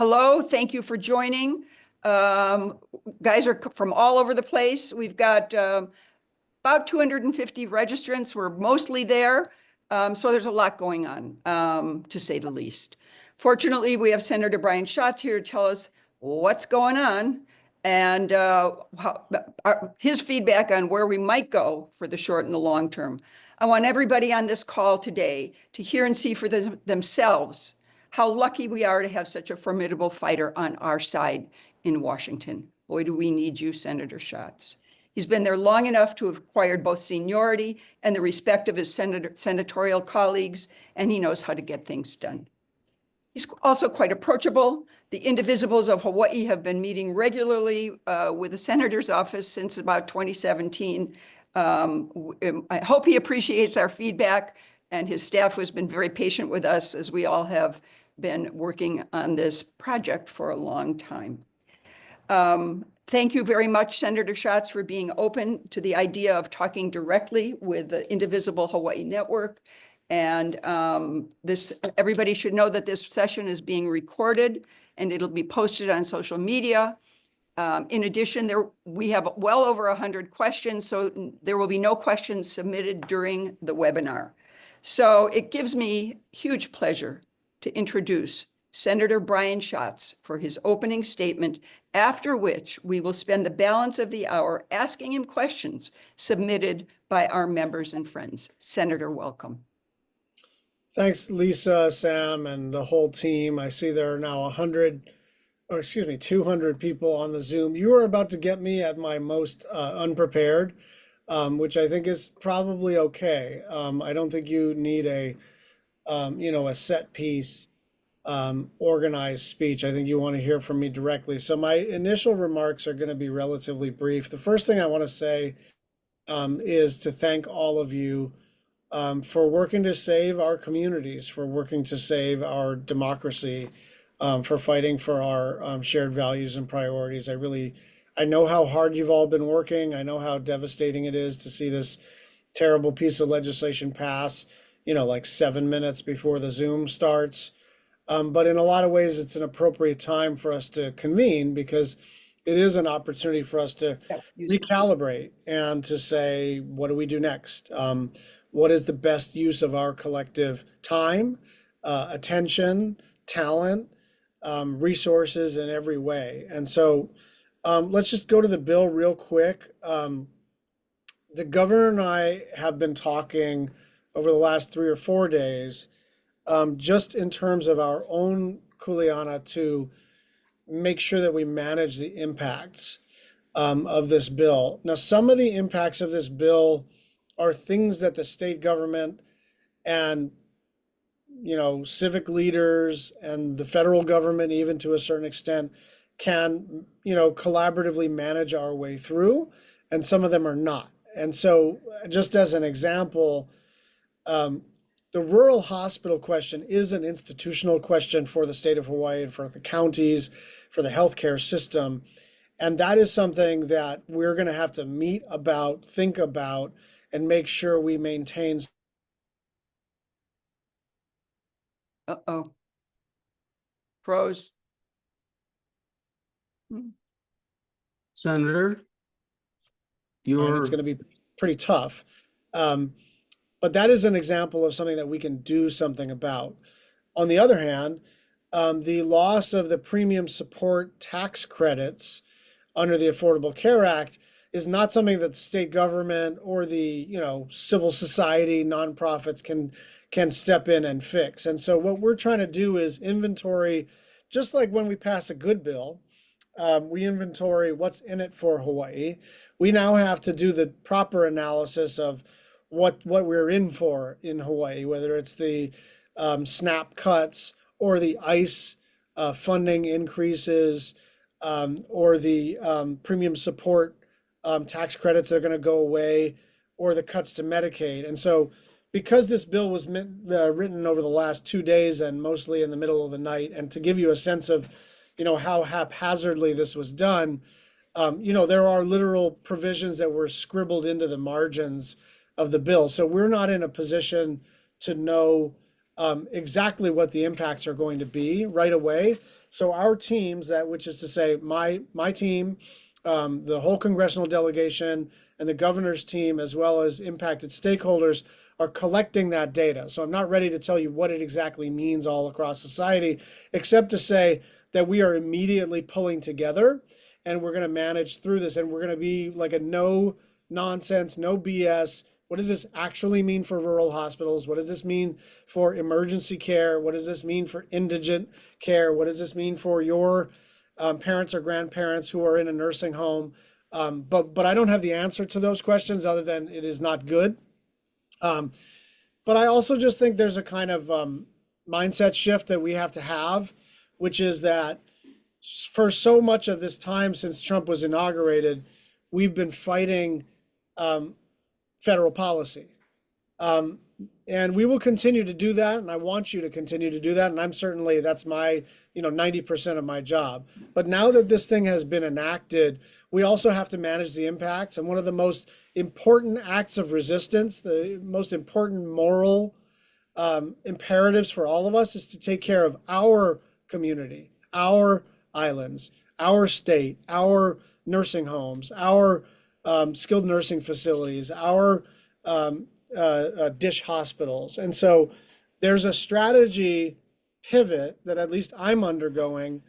Hello, thank you for joining. Guys are from all over the place. We've got about 250 registrants. We're mostly there. So there's a lot going on, to say the least. Fortunately, we have Senator Brian Schatz here to tell us what's going on and his feedback on where we might go for the short and the long term. I want everybody on this call today to hear and see for themselves how lucky we are to have such a formidable fighter on our side in Washington. Boy, do we need you, Senator Schatz. He's been there long enough to have acquired both seniority and the respect of his senatorial colleagues, and he knows how to get things done. He's also quite approachable. The Indivisibles of Hawaii have been meeting regularly with the senator's office since about 2017. I hope he appreciates our feedback, and his staff has been very patient with us as we all have been working on this project for a long time. Thank you very much, Senator Schatz, for being open to the idea of talking directly with the Indivisible Hawaii Network. And everybody should know that this session is being recorded and it'll be posted on social media. In addition, we have well over 100 questions, so there will be no questions submitted during the webinar. So it gives me huge pleasure to introduce Senator Brian Schatz for his opening statement, after which we will spend the balance of the hour asking him questions submitted by our members and friends. Senator, welcome. Thanks, Lisa, Sam, and the whole team. I see there are now 200 people on the Zoom. You are about to get me at my most unprepared, which I think is probably okay. I don't think you need a set piece, organized speech. I think you want to hear from me directly. So my initial remarks are going to be relatively brief. The first thing I want to say is to thank all of you for working to save our communities, for working to save our democracy, for fighting for our shared values and priorities. I know how hard you've all been working. I know how devastating it is to see this terrible piece of legislation pass, like 7 minutes before the Zoom starts. But in a lot of ways, it's an appropriate time for us to convene because it is an opportunity for us to recalibrate and to say, what do we do next? What is the best use of our collective time, attention, talent, resources in every way? And so let's just go to the bill real quick. The governor and I have been talking over the last 3 or 4 days, just in terms of our own kuleana to make sure that we manage the impacts of this bill. Now, some of the impacts of this bill are things that the state government and civic leaders and the federal government, even to a certain extent, can collaboratively manage our way through, and some of them are not. And so, just as an example, the rural hospital question is an institutional question for the state of Hawaii and for the counties, for the healthcare system. And that is something that we're going to have to meet about, think about, and make sure we maintain. Uh-oh. Froze. Senator, it's going to be pretty tough. But that is an example of something that we can do something about. On the other hand, the loss of the premium support tax credits under the Affordable Care Act is not something that the state government or the civil society nonprofits can step in and fix. And so what we're trying to do is inventory, just like when we pass a good bill, we inventory what's in it for Hawaii. We now have to do the proper analysis of what we're in for in Hawaii, whether it's the SNAP cuts or the ICE funding increases, or the premium support tax credits that are going to go away, or the cuts to Medicaid. And so because this bill was written over the last 2 days and mostly in the middle of the night, and to give you a sense of how haphazardly this was done, there are literal provisions that were scribbled into the margins of the bill. So we're not in a position to know exactly what the impacts are going to be right away. So our teams, which is to say my team, the whole congressional delegation and the governor's team, as well as impacted stakeholders, are collecting that data. So I'm not ready to tell you what it exactly means all across society, except to say that we are immediately pulling together and we're going to manage through this. And we're going to be like a no nonsense, no BS. What does this actually mean for rural hospitals? What does this mean for emergency care? What does this mean for indigent care? What does this mean for your parents or grandparents who are in a nursing home? But I don't have the answer to those questions other than it is not good. But I also just think there's a kind of mindset shift that we have to have, which is that for so much of this time since Trump was inaugurated, we've been fighting federal policy. And we will continue to do that. And I want you to continue to do that. And I'm certainly, that's my, 90% of my job. But now that this thing has been enacted, we also have to manage the impacts. And one of the most important acts of resistance, the most important moral imperatives for all of us is to take care of our community, our islands, our state, our nursing homes, our skilled nursing facilities, our dish hospitals. And so there's a strategy pivot that at least I'm undergoing,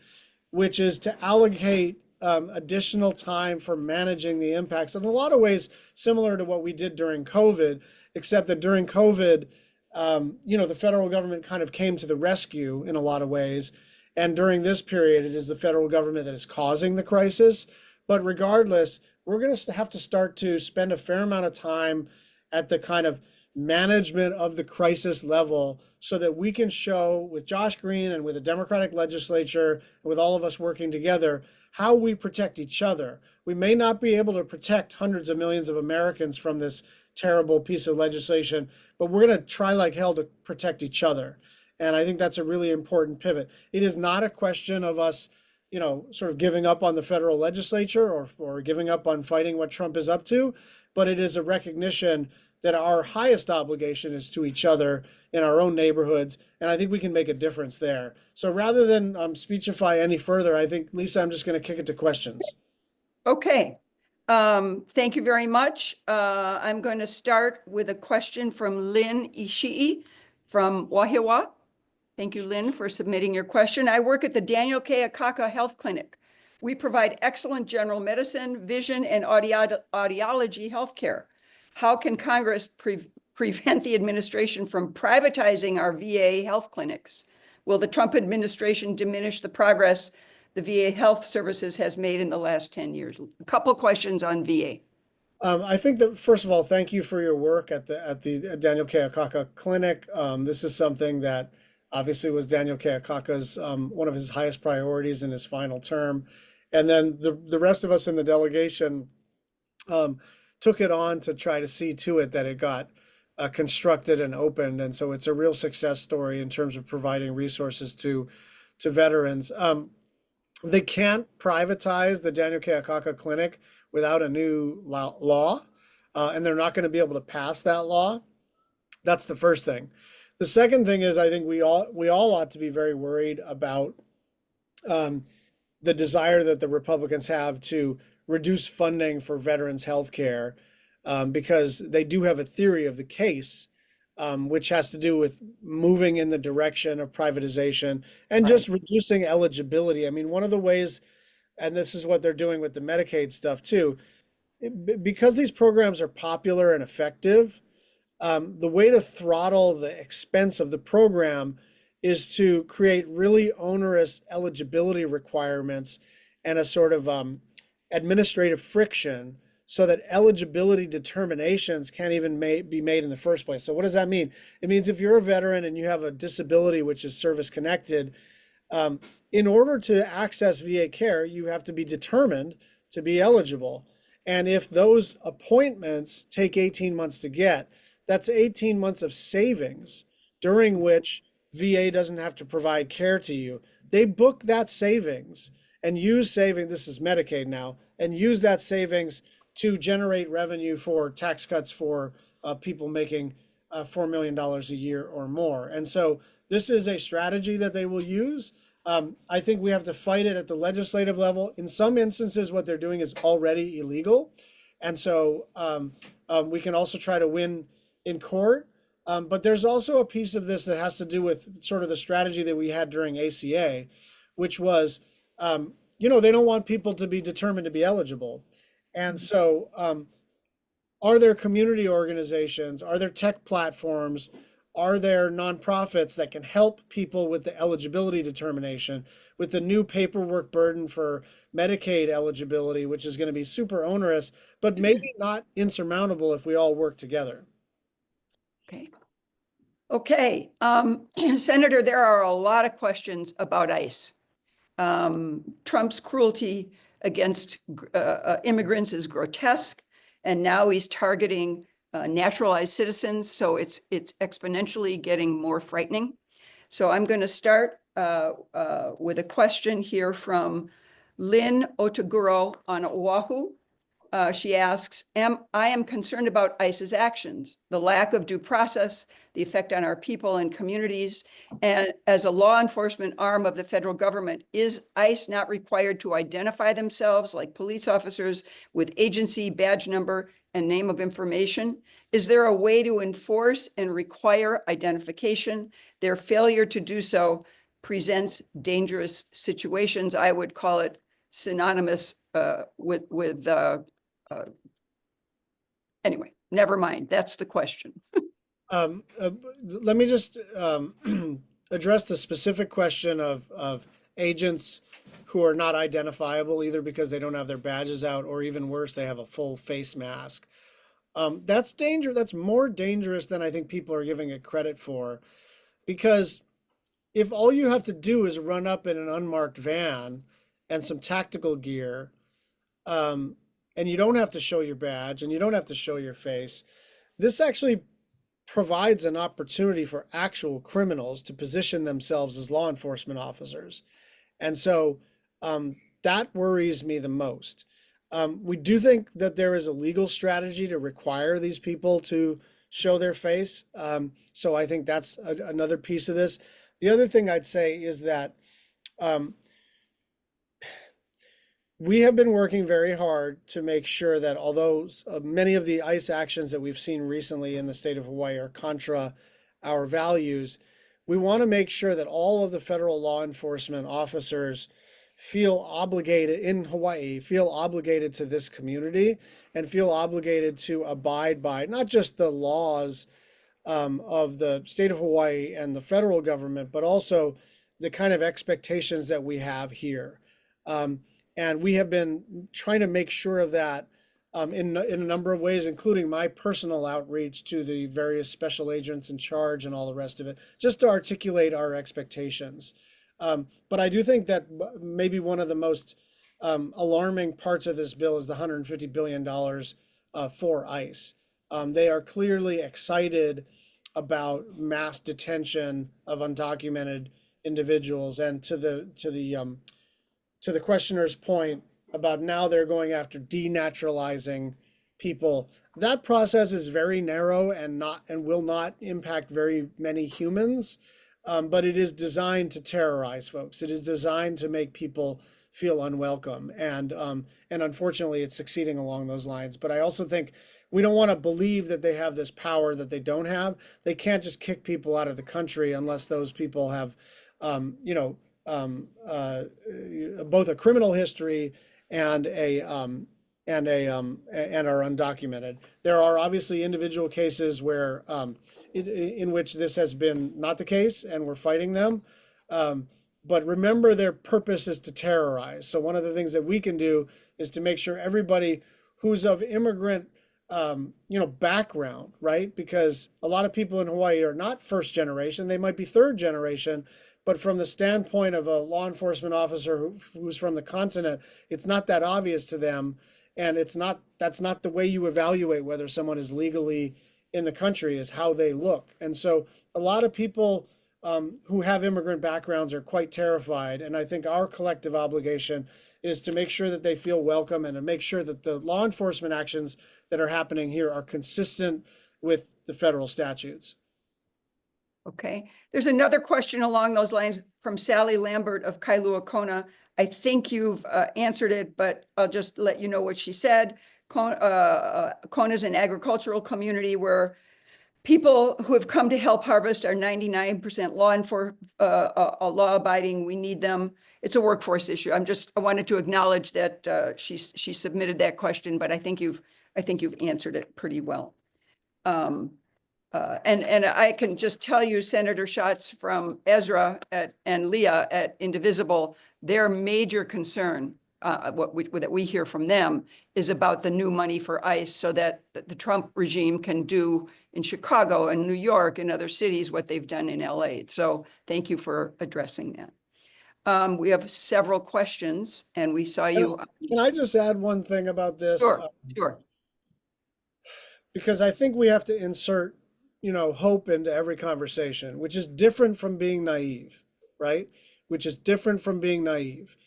which is to allocate additional time for managing the impacts in a lot of ways similar to what we did during COVID, except that during COVID, the federal government kind of came to the rescue in a lot of ways. And during this period, it is the federal government that is causing the crisis. But regardless, we're going to have to start to spend a fair amount of time at the kind of management of the crisis level so that we can show with Josh Green and with the Democratic legislature and with all of us working together how we protect each other. We may not be able to protect hundreds of millions of Americans from this terrible piece of legislation, but we're going to try like hell to protect each other. And I think that's a really important pivot. It is not a question of us, sort of giving up on the federal legislature or giving up on fighting what Trump is up to, but it is a recognition that our highest obligation is to each other in our own neighborhoods. And I think we can make a difference there. So rather than speechify any further, I think, Lisa, I'm just going to kick it to questions. Okay. Thank you very much. I'm going to start with a question from Lynn Ishii from Wahiawa. Thank you, Lynn, for submitting your question. I work at the Daniel K. Akaka Health Clinic. We provide excellent general medicine, vision, and audiology healthcare. How can Congress prevent the administration from privatizing our VA health clinics? Will the Trump administration diminish the progress the VA health services has made in the last 10 years? A couple questions on VA. I think that, first of all, thank you for your work at the Daniel K. Akaka Clinic. This is something that obviously was Daniel K. Akaka's one of his highest priorities in his final term. And then the rest of us in the delegation took it on to try to see to it that it got constructed and opened. And so it's a real success story in terms of providing resources to veterans. They can't privatize the Daniel K. Akaka Clinic without a new law, and they're not going to be able to pass that law. That's the first thing. The second thing is I think we all ought to be very worried about the desire that the Republicans have to reduce funding for veterans health care because they do have a theory of the case, which has to do with moving in the direction of privatization and just reducing eligibility. I mean, one of the ways, and this is what they're doing with the Medicaid stuff too, because these programs are popular and effective, the way to throttle the expense of the program is to create really onerous eligibility requirements and a sort of administrative friction so that eligibility determinations can't even be made in the first place. So what does that mean? It means if you're a veteran and you have a disability which is service connected, in order to access VA care, you have to be determined to be eligible. And if those appointments take 18 months to get, that's 18 months of savings during which VA doesn't have to provide care to you. They book that savings and use savings, this is Medicaid now, and use that savings to generate revenue for tax cuts for people making $4 million a year or more. And so this is a strategy that they will use. I think we have to fight it at the legislative level. In some instances, what they're doing is already illegal. And so we can also try to win in court. But there's also a piece of this that has to do with sort of the strategy that we had during ACA, which was, they don't want people to be determined to be eligible. And so are there community organizations? Are there tech platforms? Are there nonprofits that can help people with the eligibility determination, with the new paperwork burden for Medicaid eligibility, which is going to be super onerous, but maybe not insurmountable if we all work together? Okay. Senator, there are a lot of questions about ICE. Trump's cruelty against immigrants is grotesque, and now he's targeting naturalized citizens, so it's exponentially getting more frightening. So I'm going to start with a question here from Lynn Otaguro on Oahu. She asks, I am concerned about ICE's actions, the lack of due process, the effect on our people and communities. And as a law enforcement arm of the federal government, is ICE not required to identify themselves like police officers with agency, badge number, and name of information? Is there a way to enforce and require identification? Their failure to do so presents dangerous situations. I would call it synonymous with anyway, never mind. That's the question. Let me just address the specific question of agents who are not identifiable, either because they don't have their badges out, or even worse, they have a full face mask. That's danger. That's more dangerous than I think people are giving it credit for, because if all you have to do is run up in an unmarked van and some tactical gear, and you don't have to show your badge and you don't have to show your face, this actually provides an opportunity for actual criminals to position themselves as law enforcement officers. And so that worries me the most. We do think that there is a legal strategy to require these people to show their face. So I think that's another piece of this. The other thing I'd say is that we have been working very hard to make sure that although many of the ICE actions that we've seen recently in the state of Hawaii are contra our values, we want to make sure that all of the federal law enforcement officers feel obligated in Hawaii, feel obligated to this community, and feel obligated to abide by not just the laws of the state of Hawaii and the federal government, but also the kind of expectations that we have here. And we have been trying to make sure of that in a number of ways, including my personal outreach to the various special agents in charge and all the rest of it, just to articulate our expectations. But I do think that maybe one of the most alarming parts of this bill is the $150 billion for ICE. They are clearly excited about mass detention of undocumented individuals, and to the questioner's point about now they're going after denaturalizing people. That process is very narrow and will not impact very many humans, but it is designed to terrorize folks. It is designed to make people feel unwelcome, and unfortunately, it's succeeding along those lines. But I also think we don't want to believe that they have this power that they don't have. They can't just kick people out of the country unless those people have, both a criminal history and are undocumented. There are obviously individual cases where in which this has been not the case, and we're fighting them. But remember, their purpose is to terrorize. So one of the things that we can do is to make sure everybody who's of immigrant background, right? Because a lot of people in Hawaii are not first generation, they might be third generation. But from the standpoint of a law enforcement officer who's from the continent, it's not that obvious to them. And that's not the way you evaluate whether someone is legally in the country, is how they look. And so a lot of people who have immigrant backgrounds are quite terrified. And I think our collective obligation is to make sure that they feel welcome, and to make sure that the law enforcement actions that are happening here are consistent with the federal statutes. Okay, there's another question along those lines from Sally Lambert of Kailua Kona. I think you've answered it, but I'll just let you know what she said. Kona is an agricultural community where people who have come to help harvest are 99% law abiding. We need them. It's a workforce issue. I wanted to acknowledge that she submitted that question, but I think you've answered it pretty well. And I can just tell you, Senator Schatz from Ezra and Leah at Indivisible, their major concern, that we hear from them, is about the new money for ICE, so that the Trump regime can do in Chicago and New York and other cities what they've done in LA. So thank you for addressing that. We have several questions, and we saw you. Can I just add one thing about this? Sure, sure. Because I think we have to insert, hope into every conversation, which is different from being naive, right? Which is different from being naive.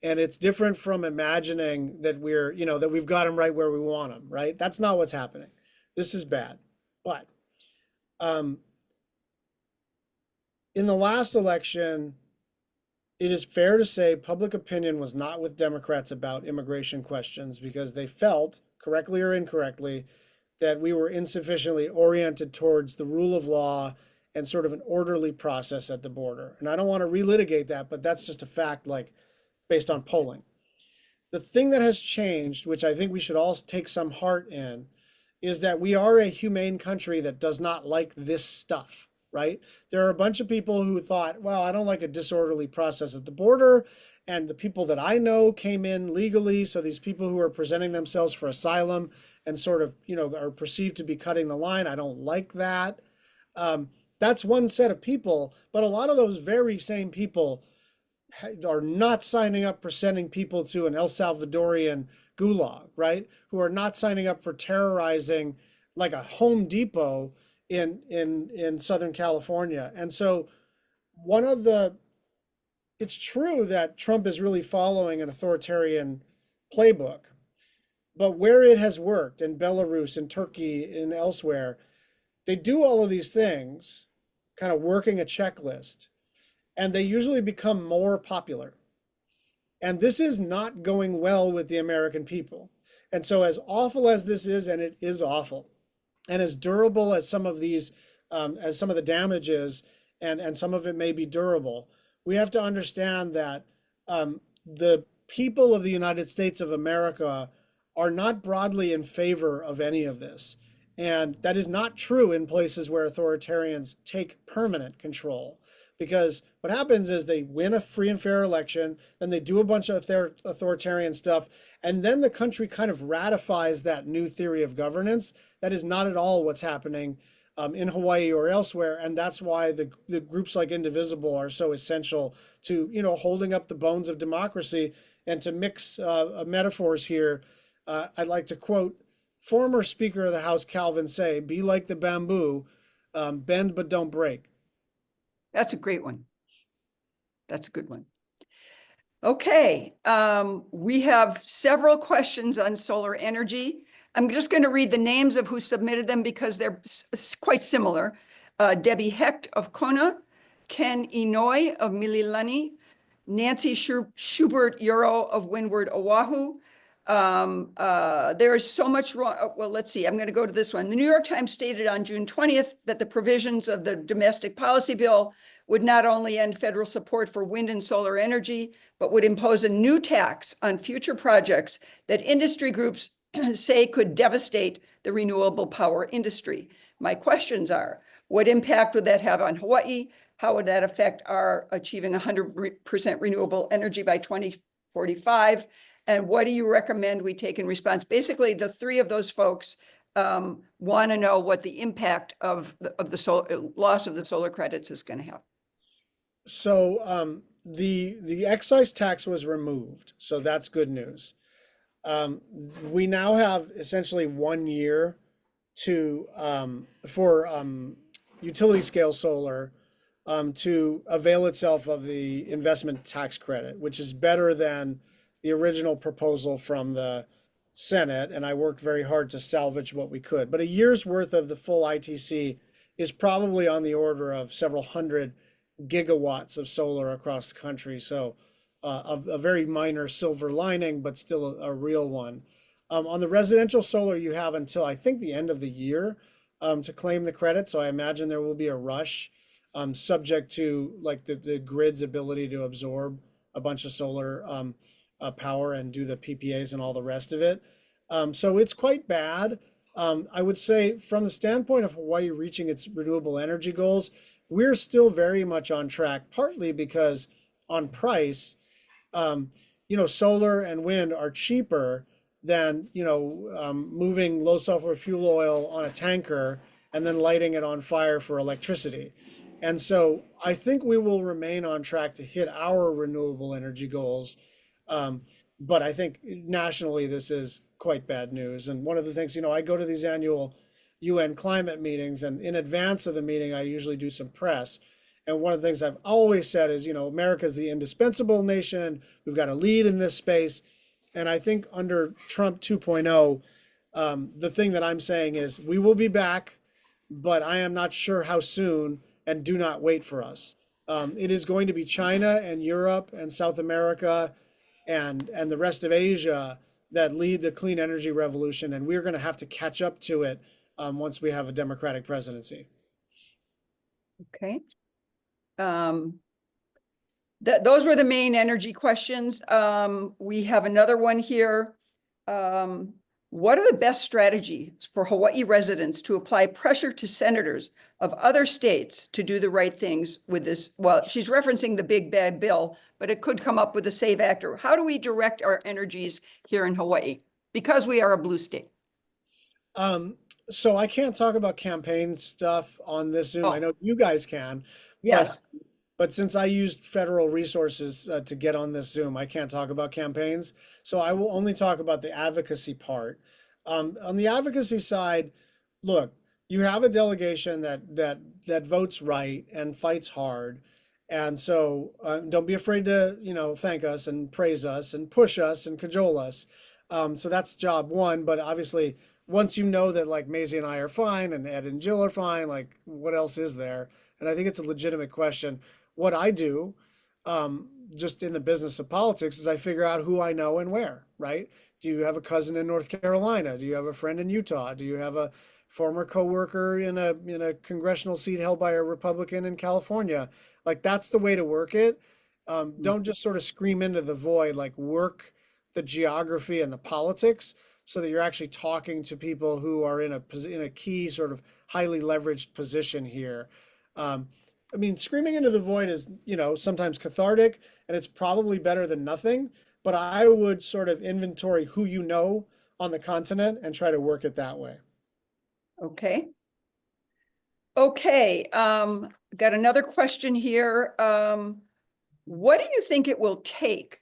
And it's different from imagining that that we've got them right where we want them, right? That's not what's happening. This is bad. But in the last election, it is fair to say public opinion was not with Democrats about immigration questions, because they felt, correctly or incorrectly, that we were insufficiently oriented towards the rule of law and sort of an orderly process at the border. And I don't want to relitigate that, but that's just a fact, based on polling. The thing that has changed, which I think we should all take some heart in, is that we are a humane country that does not like this stuff, right? There are a bunch of people who thought, well, I don't like a disorderly process at the border. And the people that I know came in legally. So these people who are presenting themselves for asylum and sort of, are perceived to be cutting the line, I don't like that. That's one set of people. But a lot of those very same people are not signing up for sending people to an El Salvadorian gulag, right? Who are not signing up for terrorizing like a Home Depot in Southern California. And so it's true that Trump is really following an authoritarian playbook, but where it has worked in Belarus and Turkey and elsewhere, they do all of these things, kind of working a checklist, and they usually become more popular. And this is not going well with the American people. And so as awful as this is, and it is awful, and as durable as some of these, as some of the damage is, and some of it may be durable, we have to understand that the people of the United States of America are not broadly in favor of any of this. And that is not true in places where authoritarians take permanent control. Because what happens is they win a free and fair election, then they do a bunch of authoritarian stuff, and then the country kind of ratifies that new theory of governance. That is not at all what's happening in Hawaii or elsewhere, and that's why the groups like Indivisible are so essential to holding up the bones of democracy. And to mix metaphors here, I'd like to quote former Speaker of the House Calvin say, "Be like the bamboo, bend but don't break." That's a great one. That's a good one. Okay, we have several questions on solar energy. I'm just going to read the names of who submitted them because they're quite similar. Debbie Hecht of Kona, Ken Inouye of Mililani, Nancy Schubert Euro of Windward, Oahu. There is so much wrong. Well, let's see. I'm going to go to this one. The New York Times stated on June 20th that the provisions of the domestic policy bill would not only end federal support for wind and solar energy, but would impose a new tax on future projects that industry groups say could devastate the renewable power industry. My questions are, what impact would that have on Hawaii? How would that affect our achieving 100% renewable energy by 2045? And what do you recommend we take in response? Basically, the three of those folks want to know what the impact of the loss of the solar credits is going to have. So the excise tax was removed, so that's good news. We now have essentially 1 year for utility scale solar to avail itself of the investment tax credit, which is better than the original proposal from the Senate. And I worked very hard to salvage what we could. But a year's worth of the full ITC is probably on the order of several hundred gigawatts of solar across the country. So a very minor silver lining, but still a real one. On the residential solar, you have until I think the end of the year to claim the credit. So I imagine there will be a rush, subject to like the grid's ability to absorb a bunch of solar power and do the PPAs and all the rest of it. So it's quite bad. I would say from the standpoint of Hawaii reaching its renewable energy goals, we're still very much on track, partly because on price, solar and wind are cheaper than, moving low sulfur fuel oil on a tanker and then lighting it on fire for electricity. And so I think we will remain on track to hit our renewable energy goals. But I think nationally, this is quite bad news. And one of the things, I go to these annual UN climate meetings, and in advance of the meeting, I usually do some press. And one of the things I've always said is, America's the indispensable nation. We've got to lead in this space. And I think under Trump 2.0, the thing that I'm saying is we will be back, but I am not sure how soon, and do not wait for us. It is going to be China and Europe and South America and the rest of Asia that lead the clean energy revolution, and we're going to have to catch up to it once we have a Democratic presidency. Okay. Those were the main energy questions. We have another one here. What are the best strategies for Hawaii residents to apply pressure to senators of other states to do the right things with this? Well, she's referencing the big bad bill, but it could come up with a SAVE Act. Or how do we direct our energies here in Hawaii? Because we are a blue state. So I can't talk about campaign stuff on this Zoom. Oh. I know you guys can. Yes. But since I used federal resources to get on this Zoom, I can't talk about campaigns. So I will only talk about the advocacy part. On the advocacy side, look, you have a delegation that votes right and fights hard. And so don't be afraid to, thank us and praise us and push us and cajole us. So that's job one. But obviously, once you know that like Maisie and I are fine and Ed and Jill are fine, like what else is there? And I think it's a legitimate question. What I do, just in the business of politics, is I figure out who I know and where, right? Do you have a cousin in North Carolina? Do you have a friend in Utah? Do you have a former coworker in a congressional seat held by a Republican in California? Like that's the way to work it. Don't just sort of scream into the void, like work the geography and the politics so that you're actually talking to people who are in a key sort of highly leveraged position here. I mean, screaming into the void is, sometimes cathartic, and it's probably better than nothing. But I would sort of inventory who you know on the continent and try to work it that way. Okay. Okay. Got another question here. What do you think it will take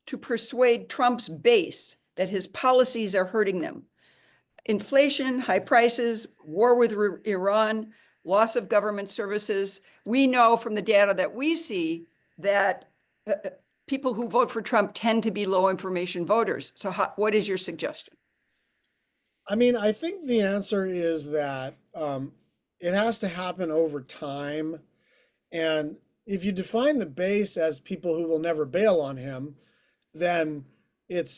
to persuade Trump's base that his policies are hurting them? Inflation, high prices, war with Iran, loss of government services. We know from the data that we see that people who vote for Trump tend to be low information voters. So what is your suggestion? I mean, I think the answer is that it has to happen over time. And if you define the base as people who will never bail on him, then it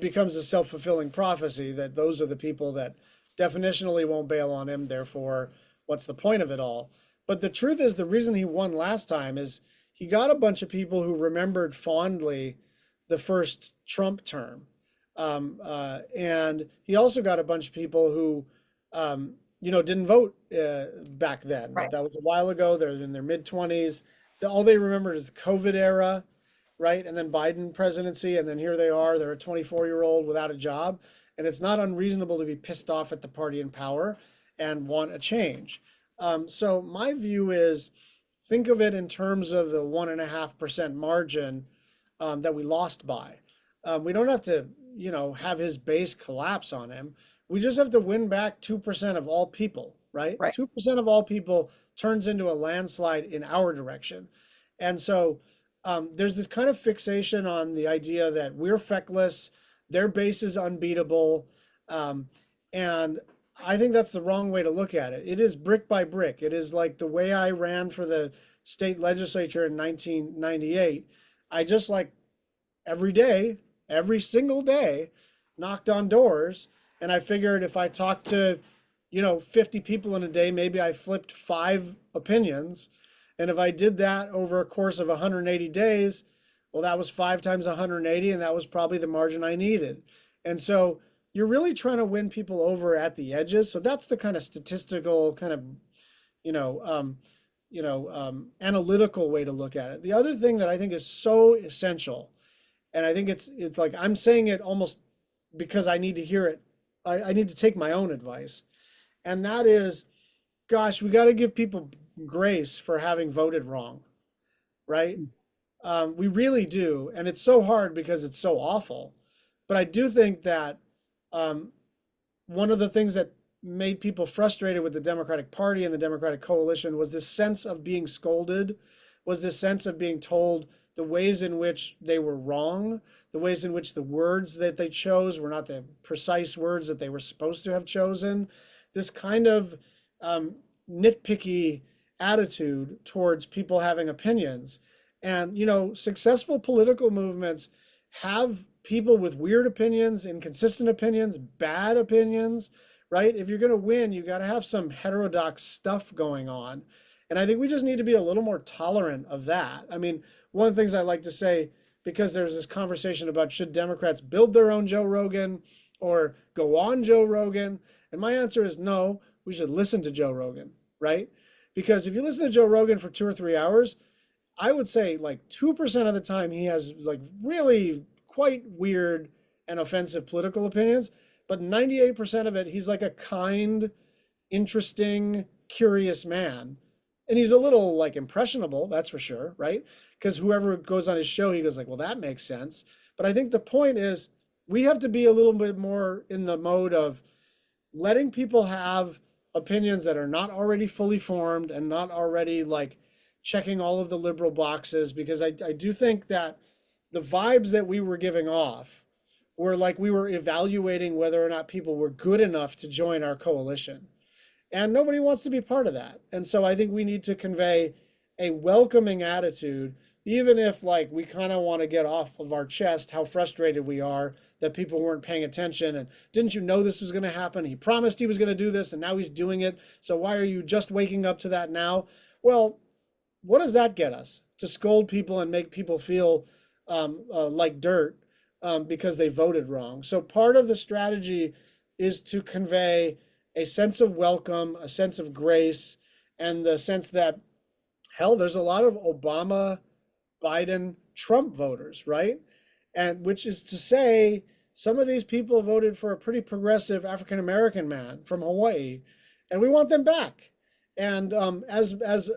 becomes a self-fulfilling prophecy that those are the people that definitionally won't bail on him. Therefore, what's the point of it all? But the truth is, the reason he won last time is he got a bunch of people who remembered fondly the first Trump term. And he also got a bunch of people who, didn't vote back then. Right. That was a while ago. They're in their mid-20s. All they remembered is the COVID era, right? And then Biden presidency. And then here they are. They're a 24-year-old without a job. And it's not unreasonable to be pissed off at the party in power and want a change. So my view is, think of it in terms of the 1.5% margin that we lost by. We don't have to, have his base collapse on him. We just have to win back 2% of all people, right? 2% of all people turns into a landslide in our direction. And so there's this kind of fixation on the idea that we're feckless, their base is unbeatable. And I think that's the wrong way to look at it. It is brick by brick. It is like the way I ran for the state legislature in 1998. I just like every day, every single day, knocked on doors. And I figured if I talked to, 50 people in a day, maybe I flipped 5 opinions. And if I did that over a course of 180 days, well, that was 5 times 180, and that was probably the margin I needed. And so you're really trying to win people over at the edges. So that's the kind of statistical kind of, you know, um, analytical way to look at it. The other thing that I think is so essential, and I think it's like I'm saying it almost because I need to hear it. I need to take my own advice, and that is, gosh, we got to give people grace for having voted wrong, right? We really do, and it's so hard because it's so awful. But I do think that one of the things that made people frustrated with the Democratic Party and the Democratic coalition was this sense of being scolded, was this sense of being told the ways in which they were wrong, the ways in which the words that they chose were not the precise words that they were supposed to have chosen. This kind of nitpicky attitude towards people having opinions. And, successful political movements have people with weird opinions, inconsistent opinions, bad opinions, right? If you're going to win, you got to have some heterodox stuff going on. And I think we just need to be a little more tolerant of that. I mean, one of the things I like to say, because there's this conversation about should Democrats build their own Joe Rogan or go on Joe Rogan? And my answer is no, we should listen to Joe Rogan, right? Because if you listen to Joe Rogan for 2 or 3 hours, I would say like 2% of the time he has like really quite weird and offensive political opinions, but 98% of it, he's like a kind, interesting, curious man. And he's a little like impressionable, that's for sure, right? Because whoever goes on his show, he goes like, well, that makes sense. But I think the point is we have to be a little bit more in the mode of letting people have opinions that are not already fully formed and not already like checking all of the liberal boxes, because I do think that the vibes that we were giving off were like we were evaluating whether or not people were good enough to join our coalition. And nobody wants to be part of that. And so I think we need to convey a welcoming attitude, even if like we kind of want to get off of our chest how frustrated we are that people weren't paying attention. And didn't you know this was going to happen? He promised he was going to do this and now he's doing it. So why are you just waking up to that now? Well, what does that get us? To scold people and make people feel like dirt because they voted wrong. So part of the strategy is to convey a sense of welcome, a sense of grace, and the sense that, hell, there's a lot of Obama, Biden, Trump voters, right? And which is to say, some of these people voted for a pretty progressive African-American man from Hawaii, and we want them back. And as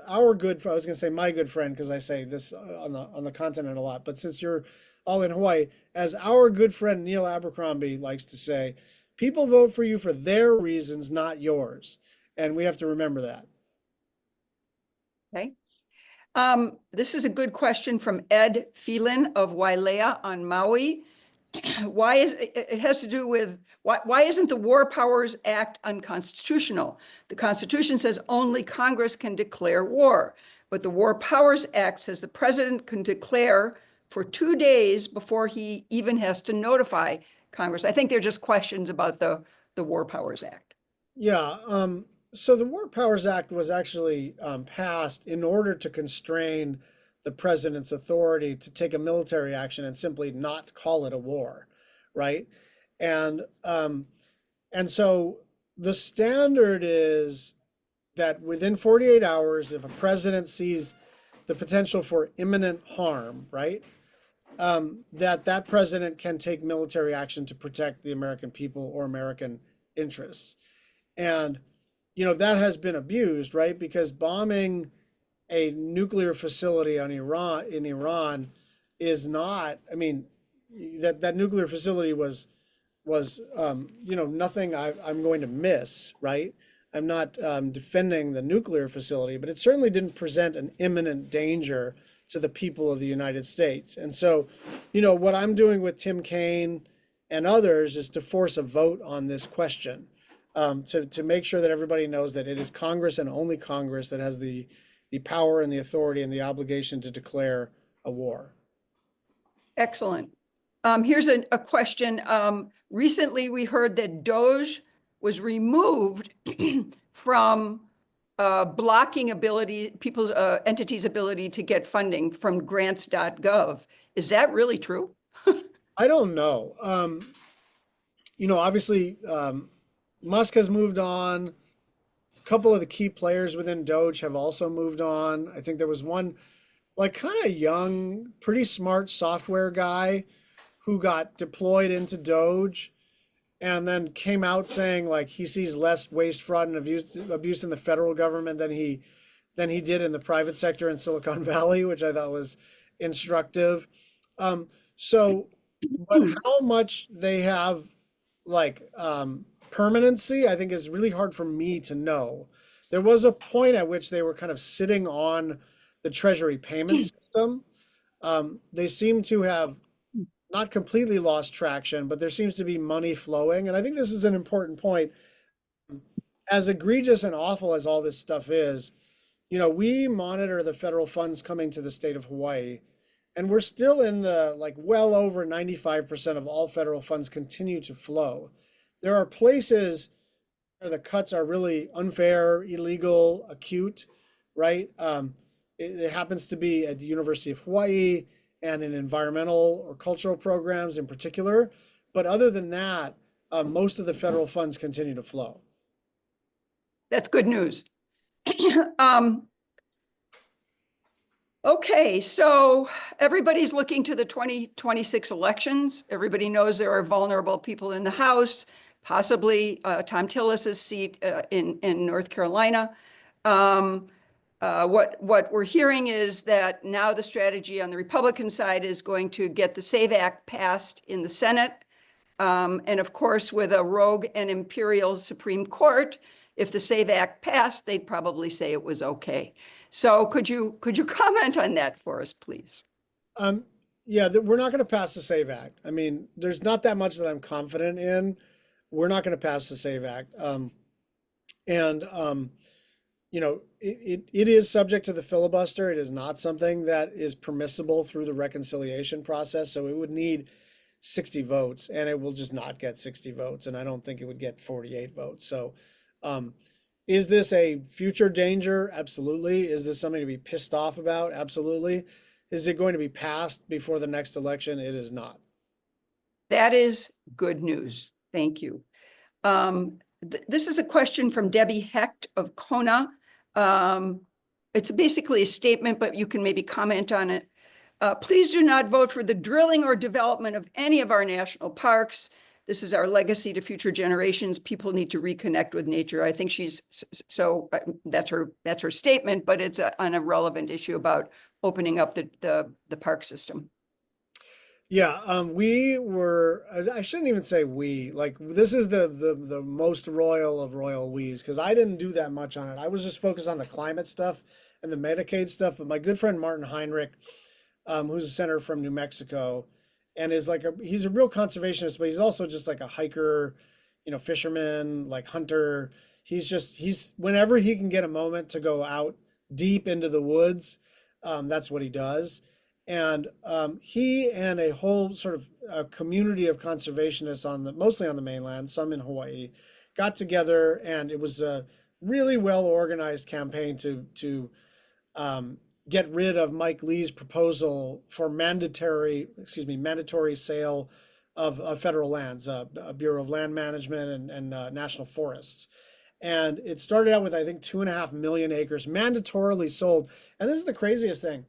our good, I was going to say my good friend, because I say this on the continent a lot, but since you're all in Hawaii, as our good friend Neil Abercrombie likes to say, people vote for you for their reasons, not yours. And we have to remember that. Okay. This is a good question from Ed Phelan of Wailea on Maui. It has to do with why isn't the War Powers Act unconstitutional? The Constitution says only Congress can declare war, but the War Powers Act says the president can declare for 2 days before he even has to notify Congress. I think they're just questions about the War Powers Act. Yeah. So the War Powers Act was actually passed in order to constrain the president's authority to take a military action and simply not call it a war, right? And so the standard is that within 48 hours, if a president sees the potential for imminent harm, right, that president can take military action to protect the American people or American interests. And that has been abused, right? Because bombing a nuclear facility in Iran is not, I mean, that nuclear facility was nothing I'm going to miss, right? I'm not defending the nuclear facility, but it certainly didn't present an imminent danger to the people of the United States. And so, what I'm doing with Tim Kaine and others is to force a vote on this question. to make sure that everybody knows that it is Congress and only Congress that has the power and the authority and the obligation to declare a war. Excellent. Here's a question. Recently, we heard that Doge was removed from blocking people's entities' ability to get funding from grants.gov. Is that really true? I don't know. Obviously, Musk has moved on. A couple of the key players within Doge have also moved on. I think there was one like kind of young, pretty smart software guy who got deployed into Doge and then came out saying like he sees less waste, fraud, and abuse in the federal government than he did in the private sector in Silicon Valley, which I thought was instructive. So, but how much they have like permanency, I think is really hard for me to know. There was a point at which they were kind of sitting on the Treasury payment system. They seem to have not completely lost traction, but there seems to be money flowing. And I think this is an important point. As egregious and awful as all this stuff is, we monitor the federal funds coming to the state of Hawaii, and we're still in the like well over 95% of all federal funds continue to flow. There are places where the cuts are really unfair, illegal, acute, right? It happens to be at the University of Hawaii and in environmental or cultural programs in particular. But other than that, most of the federal funds continue to flow. That's good news. Okay, so everybody's looking to the 2026 elections. Everybody knows there are vulnerable people in the House, possibly Tom Tillis's seat in North Carolina. What we're hearing is that now the strategy on the Republican side is going to get the SAVE Act passed in the Senate. And of course, with a rogue and imperial Supreme Court, if the SAVE Act passed, they'd probably say it was okay. So could you comment on that for us, please? Yeah, we're not going to pass the SAVE Act. I mean, there's not that much that I'm confident in. We're not going to pass the SAVE Act. It is subject to the filibuster. It is not something that is permissible through the reconciliation process. So it would need 60 votes, and it will just not get 60 votes. And I don't think it would get 48 votes. So is this a future danger? Absolutely. Is this something to be pissed off about? Absolutely. Is it going to be passed before the next election? It is not. That is good news. Thank you. This is a question from Debbie Hecht of Kona. It's basically a statement, but you can maybe comment on it. Please do not vote for the drilling or development of any of our national parks. This is our legacy to future generations. People need to reconnect with nature. I think that's her statement, but it's on a relevant issue about opening up the park system. Yeah, I shouldn't even say we, like this is the most royal of royal we's, because I didn't do that much on it. I was just focused on the climate stuff and the Medicaid stuff. But my good friend Martin Heinrich, who's a senator from New Mexico, and is he's a real conservationist, but he's also just like a hiker, fisherman, like hunter. He's whenever he can get a moment to go out deep into the woods, that's what he does. And he and a whole sort of a community of conservationists mostly on the mainland, some in Hawaii, got together, and it was a really well organized campaign to get rid of Mike Lee's proposal for mandatory sale of federal lands, Bureau of Land Management and National Forests. And it started out with, I think, 2.5 million acres mandatorily sold. And this is the craziest thing.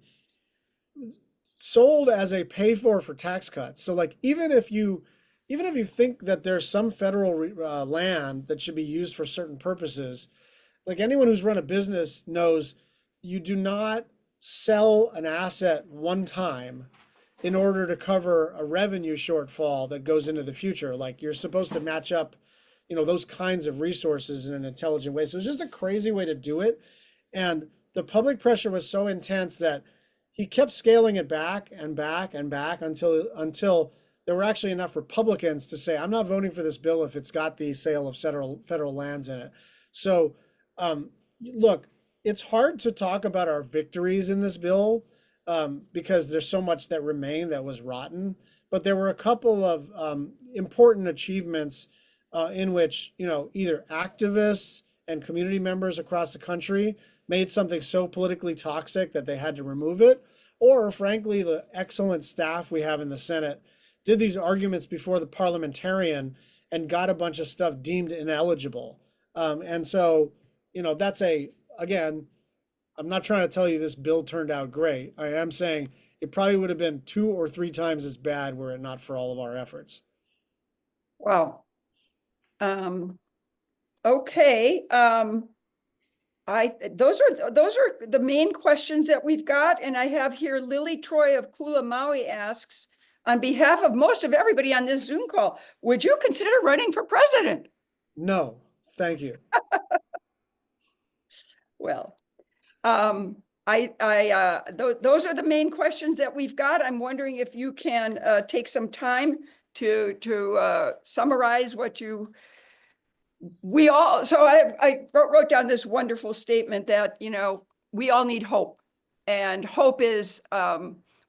Sold as a pay for tax cuts. So like even if you think that there's some federal land that should be used for certain purposes, like anyone who's run a business knows, you do not sell an asset one time in order to cover a revenue shortfall that goes into the future. Like you're supposed to match up, those kinds of resources in an intelligent way. So it's just a crazy way to do it. And the public pressure was so intense that he kept scaling it back and back and back until there were actually enough Republicans to say, I'm not voting for this bill if it's got the sale of federal lands in it. So, look, it's hard to talk about our victories in this bill because there's so much that remained that was rotten. But there were a couple of important achievements in which, either activists and community members across the country made something so politically toxic that they had to remove it, or frankly, the excellent staff we have in the Senate did these arguments before the parliamentarian and got a bunch of stuff deemed ineligible. And so, again, I'm not trying to tell you this bill turned out great. I am saying it probably would have been 2 or 3 times as bad were it not for all of our efforts. Wow. Okay. Those are the main questions that we've got. And I have here Lily Troy of Kula Maui asks, on behalf of most of everybody on this Zoom call, would you consider running for president? No, thank you. Well, those are the main questions that we've got. I'm wondering if you can take some time to summarize what so I wrote down this wonderful statement that, we all need hope, and hope is,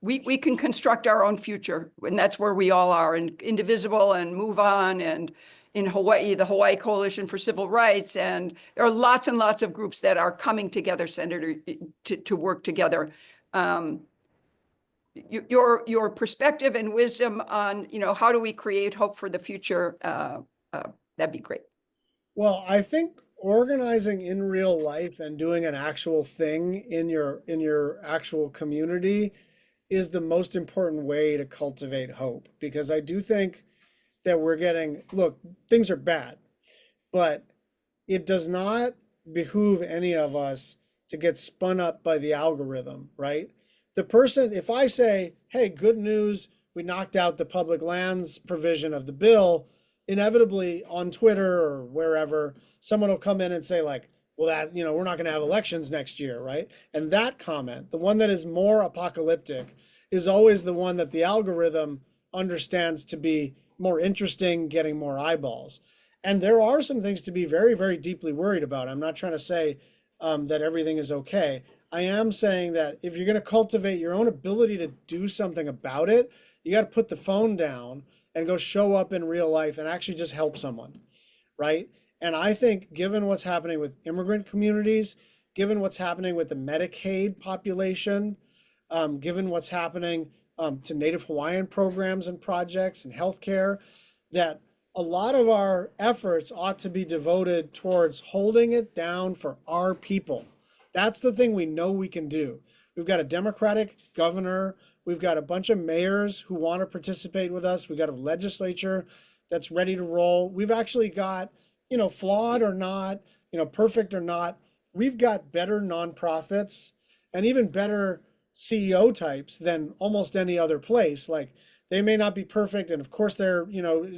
we can construct our own future, and that's where we all are, and Indivisible and Move On, and in Hawaii, the Hawaii Coalition for Civil Rights. And there are lots and lots of groups that are coming together, Senator, to work together. Your perspective and wisdom on, how do we create hope for the future? That'd be great. Well, I think organizing in real life and doing an actual thing in your actual community is the most important way to cultivate hope, because I do think that look, things are bad, but it does not behoove any of us to get spun up by the algorithm, right? If I say, hey, good news, we knocked out the public lands provision of the bill, inevitably on Twitter or wherever, someone will come in and say like, well, that, we're not going to have elections next year, right? And that comment, the one that is more apocalyptic, is always the one that the algorithm understands to be more interesting, getting more eyeballs. And there are some things to be very, very deeply worried about. I'm not trying to say that everything is okay. I am saying that if you're going to cultivate your own ability to do something about it, you got to put the phone down and go show up in real life and actually just help someone, right? And I think given what's happening with immigrant communities, given what's happening with the Medicaid population, given what's happening to Native Hawaiian programs and projects and healthcare, that a lot of our efforts ought to be devoted towards holding it down for our people. That's the thing we know we can do. We've got a Democratic governor. We've got a bunch of mayors who want to participate with us. We've got a legislature that's ready to roll. We've actually got, flawed or not, perfect or not, we've got better nonprofits and even better CEO types than almost any other place. Like, they may not be perfect, and of course they're,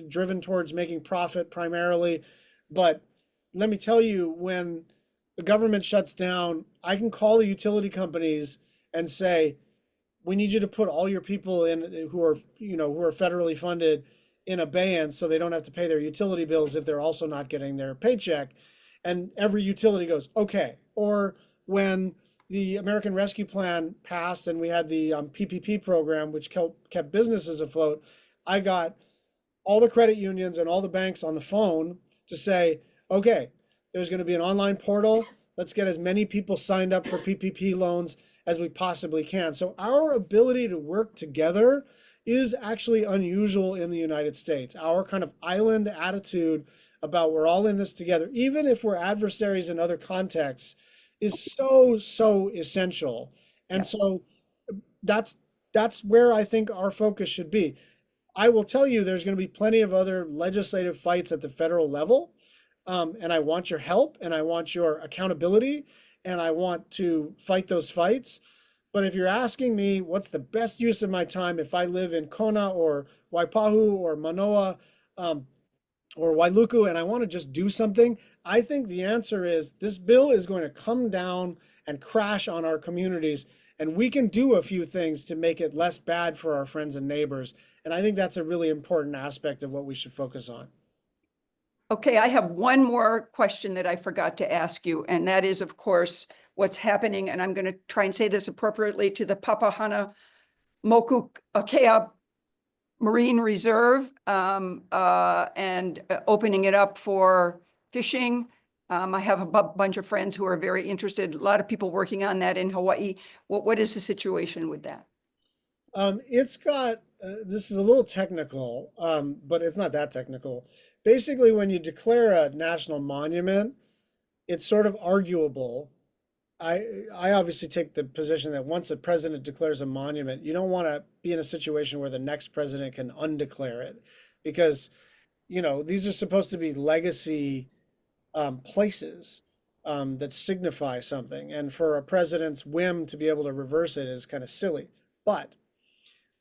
driven towards making profit primarily. But let me tell you, when the government shuts down, I can call the utility companies and say, we need you to put all your people in who are federally funded in abeyance so they don't have to pay their utility bills if they're also not getting their paycheck. And every utility goes, okay. Or when the American Rescue Plan passed and we had the PPP program, which kept businesses afloat, I got all the credit unions and all the banks on the phone to say, okay, there's going to be an online portal. Let's get as many people signed up for PPP loans as we possibly can. So our ability to work together is actually unusual in the United States. Our kind of island attitude about we're all in this together, even if we're adversaries in other contexts, is so essential. And so that's where I think our focus should be. I will tell you, there's going to be plenty of other legislative fights at the federal level. And I want your help, and I want your accountability, and I want to fight those fights. But if you're asking me what's the best use of my time if I live in Kona or Waipahu or Manoa or Wailuku and I want to just do something, I think the answer is this bill is going to come down and crash on our communities. And we can do a few things to make it less bad for our friends and neighbors. And I think that's a really important aspect of what we should focus on. Okay, I have one more question that I forgot to ask you, and that is, of course, what's happening, and I'm going to try and say this appropriately, to the Papahana Moku Akea Marine Reserve, and opening it up for fishing. I have a bunch of friends who are very interested, a lot of people working on that in Hawaii. What is the situation with that? It's got, this is a little technical, but it's not that technical. Basically, when you declare a national monument, it's sort of arguable. I obviously take the position that once a president declares a monument, you don't want to be in a situation where the next president can undeclare it, because, you know, these are supposed to be legacy places that signify something. And for a president's whim to be able to reverse it is kind of silly. But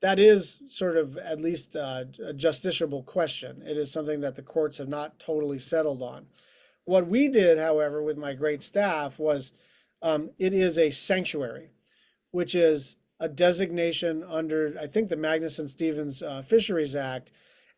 that is sort of at least a justiciable question. It is something that the courts have not totally settled on. What we did, however, with my great staff was it is a sanctuary, which is a designation under, I think, the Magnuson-Stevens Fisheries Act.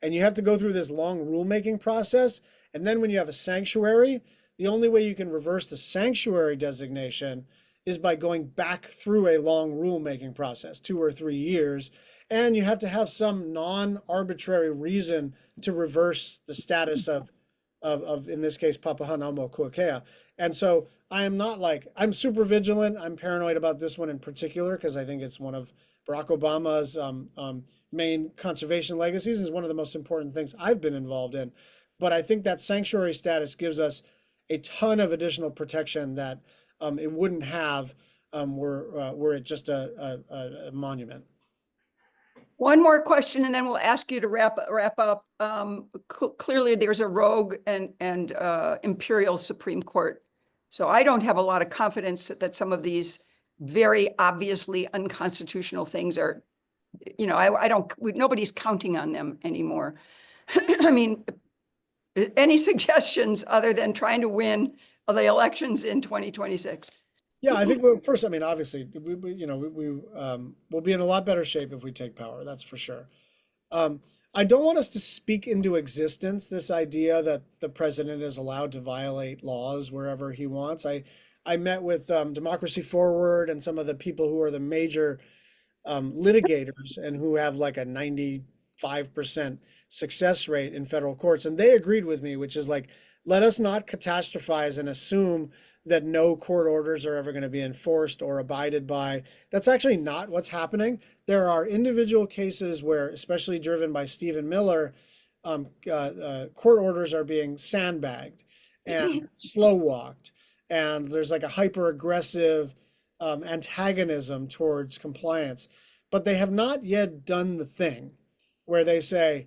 And you have to go through this long rulemaking process. And then when you have a sanctuary, the only way you can reverse the sanctuary designation is by going back through a long rulemaking process, 2 or 3 years. And you have to have some non-arbitrary reason to reverse the status of in this case, Papahanaumo Kuakea. And so I am not like, I'm super vigilant. I'm paranoid about this one in particular, because I think it's one of Barack Obama's main conservation legacies, is one of the most important things I've been involved in. But I think that sanctuary status gives us a ton of additional protection that it wouldn't have were it just a monument. One more question, and then we'll ask you to wrap up. Clearly, there's a rogue and imperial Supreme Court. So I don't have a lot of confidence that some of these very obviously unconstitutional things are, you know, nobody's counting on them anymore. I mean, any suggestions other than trying to win the elections in 2026? Yeah, I think first, I mean, obviously, we'll be in a lot better shape if we take power. That's for sure. I don't want us to speak into existence this idea that the president is allowed to violate laws wherever he wants. I met with Democracy Forward and some of the people who are the major litigators and who have like a 95% success rate in federal courts. And they agreed with me, which is like, let us not catastrophize and assume that no court orders are ever going to be enforced or abided by. That's actually not what's happening. There are individual cases where, especially driven by Stephen Miller, court orders are being sandbagged and slow walked. And there's like a hyper aggressive antagonism towards compliance. But they have not yet done the thing where they say,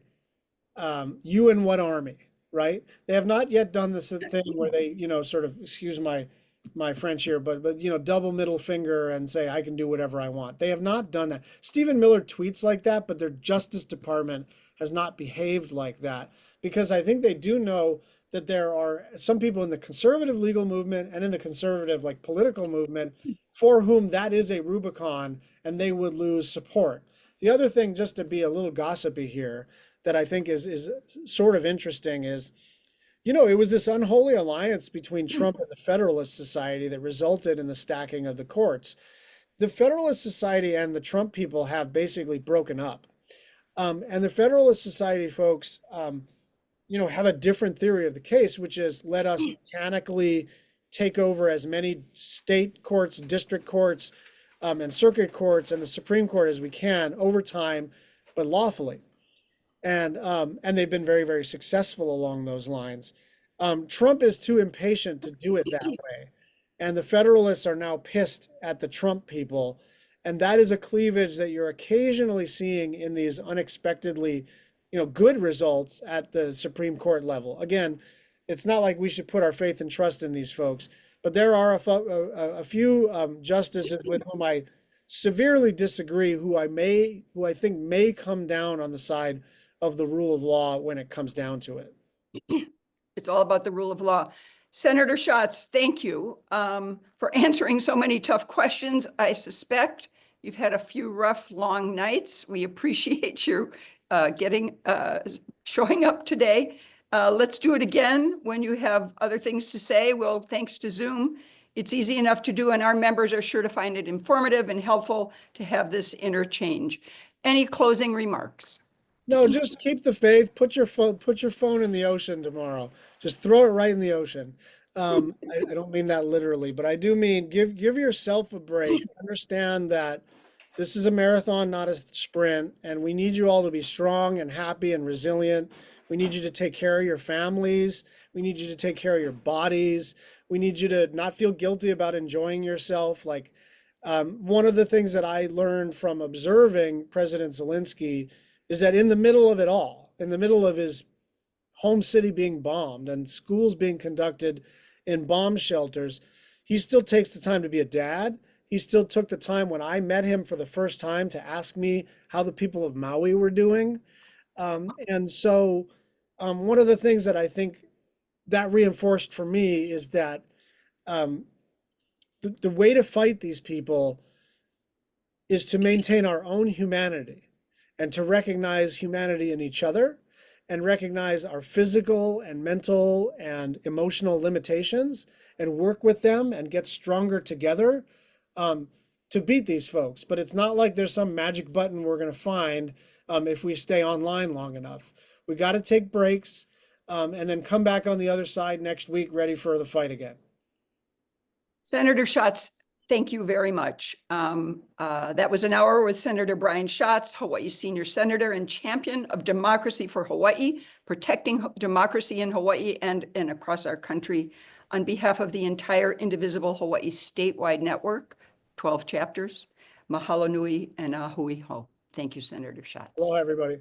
you and what army? Right? They have not yet done this thing where they, sort of, excuse my French here, but double middle finger and say, I can do whatever I want. They have not done that. Stephen Miller tweets like that, but their Justice Department has not behaved like that, because I think they do know that there are some people in the conservative legal movement and in the conservative political movement for whom that is a Rubicon and they would lose support. The other thing, just to be a little gossipy here, that I think is sort of interesting is, it was this unholy alliance between Trump and the Federalist Society that resulted in the stacking of the courts. The Federalist Society and the Trump people have basically broken up. And the Federalist Society folks, have a different theory of the case, which is let us mechanically take over as many state courts, district courts, and circuit courts and the Supreme Court as we can over time, but lawfully. And they've been very, very successful along those lines. Trump is too impatient to do it that way. And the Federalists are now pissed at the Trump people. And that is a cleavage that you're occasionally seeing in these unexpectedly, good results at the Supreme Court level. Again, it's not like we should put our faith and trust in these folks, but there are a few justices with whom I severely disagree, who I think may come down on the side of the rule of law when it comes down to it. It's all about the rule of law. Senator Schatz, thank you for answering so many tough questions. I suspect you've had a few rough, long nights. We appreciate you showing up today. Let's do it again when you have other things to say. Well, thanks to Zoom, it's easy enough to do, and our members are sure to find it informative and helpful to have this interchange. Any closing remarks? No, just keep the faith. Put your phone in the ocean tomorrow. Just throw it right in the ocean. I don't mean that literally, but I do mean give yourself a break. Understand that this is a marathon, not a sprint, and we need you all to be strong and happy and resilient. We need you to take care of your families. We need you to take care of your bodies. We need you to not feel guilty about enjoying yourself. Like one of the things that I learned from observing President Zelensky is that in the middle of it all, in the middle of his home city being bombed and schools being conducted in bomb shelters, he still takes the time to be a dad. He still took the time when I met him for the first time to ask me how the people of Maui were doing. And so one of the things that I think that reinforced for me is that the way to fight these people is to maintain our own humanity and to recognize humanity in each other and recognize our physical and mental and emotional limitations and work with them and get stronger together to beat these folks. But it's not like there's some magic button we're going to find if we stay online long enough. We got to take breaks and then come back on the other side next week ready for the fight again. Senator Schatz, thank you very much. That was an hour with Senator Brian Schatz, Hawaii's senior senator and champion of democracy for Hawaii, protecting democracy in Hawaii and across our country on behalf of the entire Indivisible Hawaii statewide network, 12 chapters. Mahalo nui and a hui ho. Thank you, Senator Schatz. Hello, everybody.